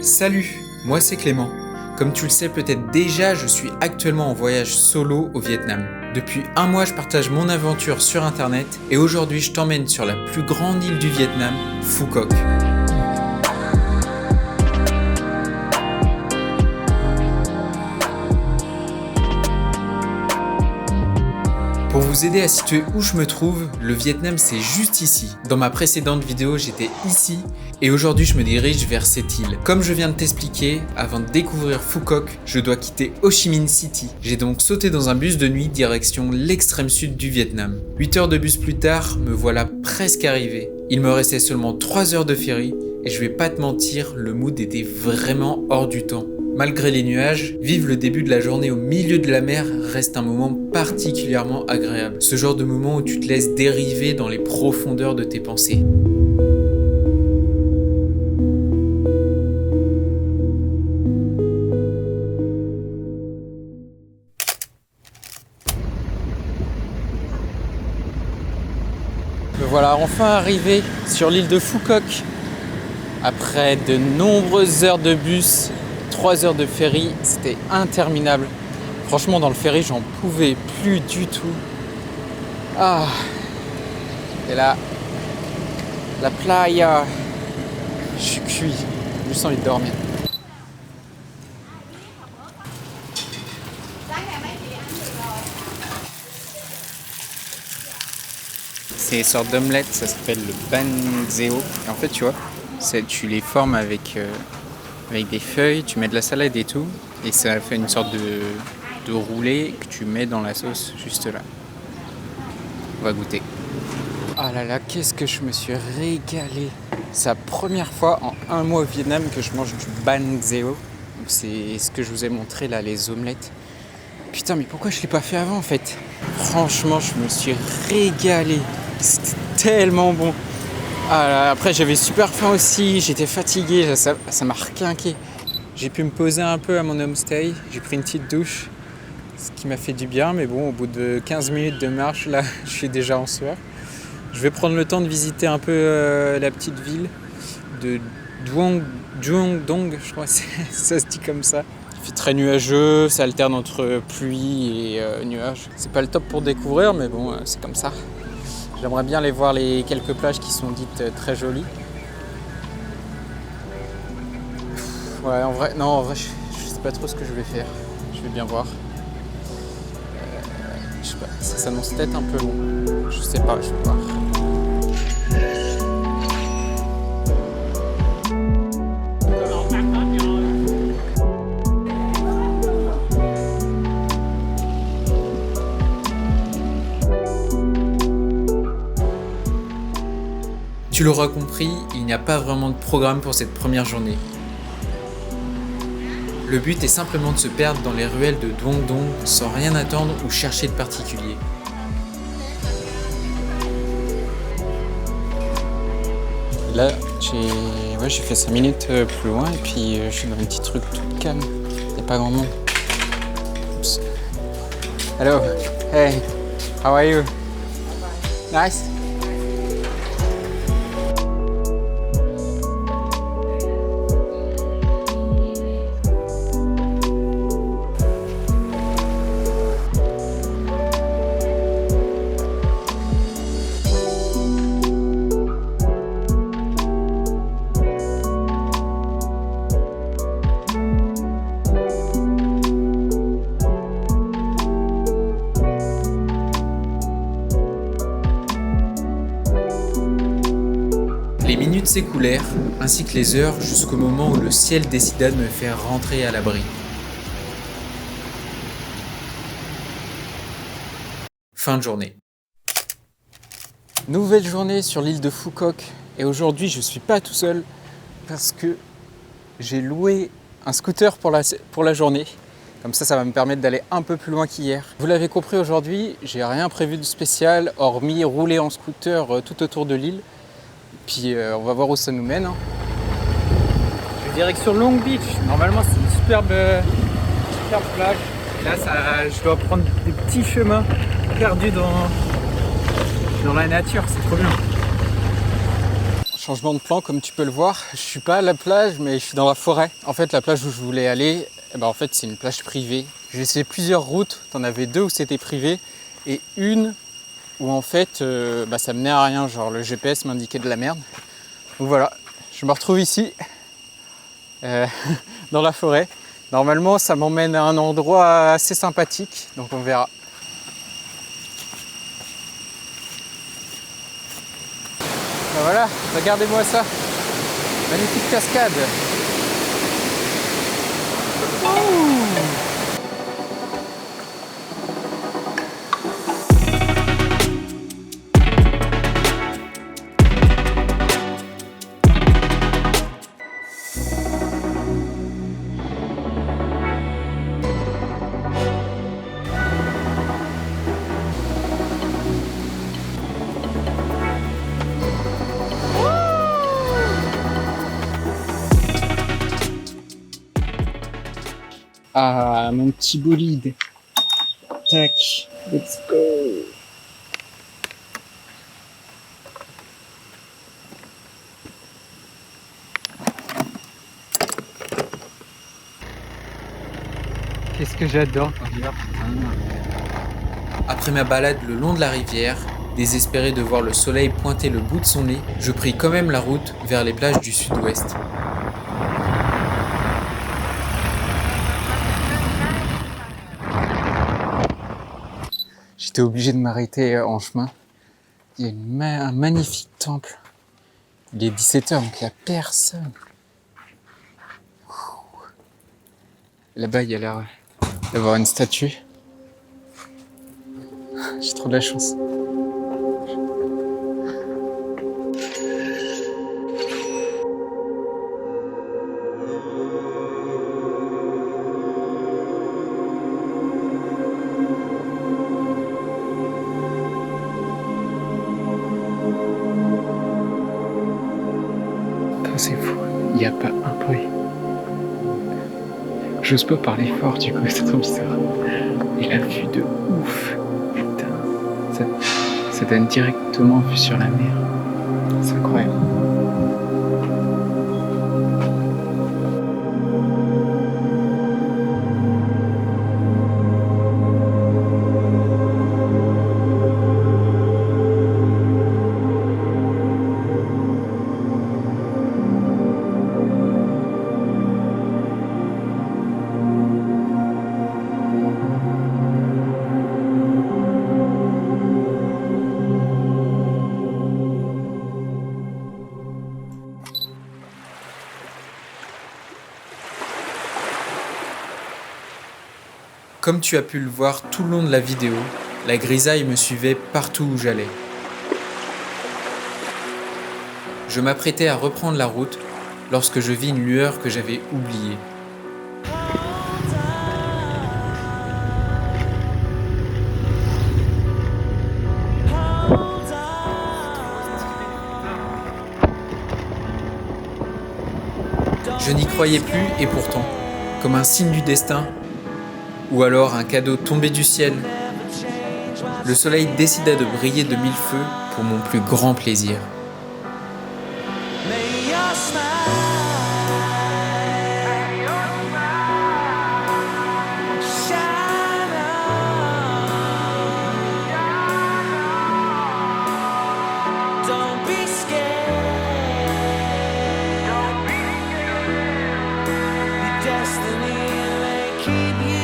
Salut, moi c'est Clément. Comme tu le sais peut-être déjà, je suis actuellement en voyage solo au Vietnam. Depuis un mois, je partage mon aventure sur internet et aujourd'hui, je t'emmène sur la plus grande île du Vietnam, Phu Quoc. Pour vous aider à situer où je me trouve, le Vietnam c'est juste ici. Dans ma précédente vidéo, j'étais ici et aujourd'hui je me dirige vers cette île. Comme je viens de t'expliquer, avant de découvrir Phu Quoc, je dois quitter Ho Chi Minh City. J'ai donc sauté dans un bus de nuit direction l'extrême sud du Vietnam. 8 heures de bus plus tard, me voilà presque arrivé. Il me restait seulement 3 heures de ferry et je vais pas te mentir, le mood était vraiment hors du temps. Malgré les nuages, vivre le début de la journée au milieu de la mer reste un moment particulièrement agréable. Ce genre de moment où tu te laisses dériver dans les profondeurs de tes pensées. Me voilà enfin arrivé sur l'île de Phu Quoc. Après de nombreuses heures de bus, 3 heures de ferry, c'était interminable. Franchement, dans le ferry, j'en pouvais plus du tout. Ah, et là, la playa, je suis cuit, j'ai juste envie de dormir. C'est une sorte d'omelette, ça s'appelle le ban xeo. Et en fait, tu vois, tu les formes avec des feuilles, tu mets de la salade et tout, et ça fait une sorte de roulé que tu mets dans la sauce juste là. On va goûter. Ah là là, qu'est-ce que je me suis régalé. C'est la première fois en un mois au Vietnam que je mange du ban xeo. C'est ce que je vous ai montré là, les omelettes. Putain, mais pourquoi je l'ai pas fait avant en fait? Franchement, je me suis régalé. C'était tellement bon. Ah là, après, j'avais super faim aussi, j'étais fatigué, ça m'a requinqué. J'ai pu me poser un peu à mon homestay, j'ai pris une petite douche, ce qui m'a fait du bien, mais bon, au bout de 15 minutes de marche, là, je suis déjà en sueur. Je vais prendre le temps de visiter un peu la petite ville de Duong Dong, je crois, ça se dit comme ça. Il fait très nuageux, ça alterne entre pluie et nuages. C'est pas le top pour découvrir, mais bon, c'est comme ça. J'aimerais bien aller voir les quelques plages qui sont dites très jolies. Ouais, en vrai, je sais pas trop ce que je vais faire. Je vais bien voir. Je sais pas, ça s'annonce peut-être un peu long. Je sais pas, je vais voir. Tu l'auras compris, il n'y a pas vraiment de programme pour cette première journée. Le but est simplement de se perdre dans les ruelles de Duong Dong sans rien attendre ou chercher de particulier. Là, j'ai fait 5 minutes plus loin et puis je suis dans un petit truc tout calme. Il n'y a pas grand monde. Oups. Hello, hey, how are you? Nice. Les minutes s'écoulèrent, ainsi que les heures, jusqu'au moment où le ciel décida de me faire rentrer à l'abri. Fin de journée. Nouvelle journée sur l'île de Phu Quoc, et aujourd'hui je suis pas tout seul parce que j'ai loué un scooter pour la journée. Comme ça va me permettre d'aller un peu plus loin qu'hier. Vous l'avez compris, aujourd'hui, j'ai rien prévu de spécial, hormis rouler en scooter tout autour de l'île. Puis on va voir où ça nous mène. Je vais direction Long Beach. Normalement c'est une superbe plage. Là je dois prendre des petits chemins perdus dans la nature, c'est trop bien. Changement de plan, comme tu peux le voir, je suis pas à la plage mais je suis dans la forêt. En fait la plage où je voulais aller, en fait c'est une plage privée. J'ai essayé plusieurs routes, t'en avais 2 où c'était privé et une où en fait ça menait à rien, genre le GPS m'indiquait de la merde. Donc voilà, je me retrouve ici, dans la forêt. Normalement ça m'emmène à un endroit assez sympathique, donc on verra. Voilà, regardez-moi ça, magnifique cascade. Ah, mon petit bolide. Tac, let's go. Qu'est-ce que j'adore conduire. Après ma balade le long de la rivière, désespéré de voir le soleil pointer le bout de son nez, je pris quand même la route vers les plages du sud-ouest. J'étais obligé de m'arrêter en chemin. Il y a un magnifique temple. Il est 17h, donc il n'y a personne. Là-bas, il y a l'air d'avoir une statue. J'ai trop de la chance. C'est fou, il n'y a pas un bruit. J'ose pas parler fort, du coup, c'est trop bizarre. Et la vue de ouf, putain, ça donne directement vue sur la mer. C'est incroyable. Comme tu as pu le voir tout le long de la vidéo, la grisaille me suivait partout où j'allais. Je m'apprêtais à reprendre la route lorsque je vis une lueur que j'avais oubliée. Je n'y croyais plus et pourtant, comme un signe du destin, ou alors un cadeau tombé du ciel, le soleil décida de briller de mille feux pour mon plus grand plaisir. Keep you